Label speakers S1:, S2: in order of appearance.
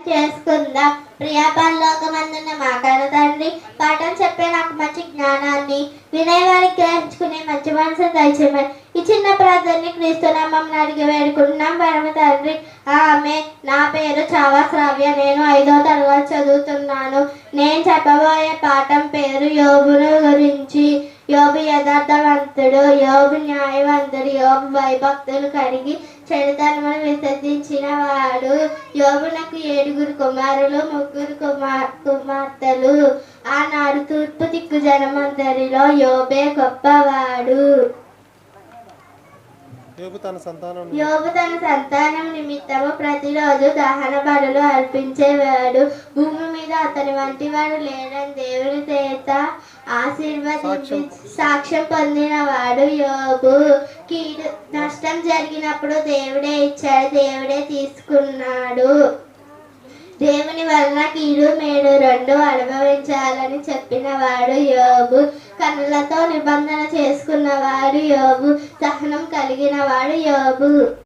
S1: చేసుకుందాం. ప్రియా పరలోకమందున్న మా కన్న తండ్రి, పాఠం చెప్పే నాకు మంచి జ్ఞానాన్ని, వినేవారికి గ్రహించుకునే మంచి మనసును దయచేయమని ఈ చిన్న ప్రార్థనని క్రీస్తు నామమున అడిగి వేడుకుంటున్నాం పరమ తండ్రి. ఆమె. నా పేరు చావా శ్రావ్య. నేను 5వ తరగతి చదువుతున్నాను. నేను చెప్పబోయే పాఠం పేరు యోబును గురించి. యోబు యథార్థవంతుడు, యోబు న్యాయవంతుడు, యోబు భయభక్తులు కలిగి చెడుతనమును విసర్జించిన వాడు. యోబునకు 7 కుమారులు, 3 కుమార్తెలు. ఆనాడు తూర్పు దిక్కు జనమందరిలో యోబే గొప్పవాడు. యోబు తన సంతానం నిమిత్తము ప్రతిరోజు దహన బలులు అర్పించేవాడు. భూమి మీద అతని వంటి వాడు లేడని దేవుని చేత ఆశీర్వదించి సాక్ష్యం పొందినవాడు యోబు. కీడు నష్టం జరిగినప్పుడు దేవుడే ఇచ్చాడు, దేవుడే తీసుకున్నాడు. దేవుని వలన కీడు మేడు 2 అనుభవించాలని చెప్పిన వాడు యోబు. కన్నులతో నిబంధన చేసుకున్నవాడు యోబు. సహనం కలిగిన వాడు యోబు.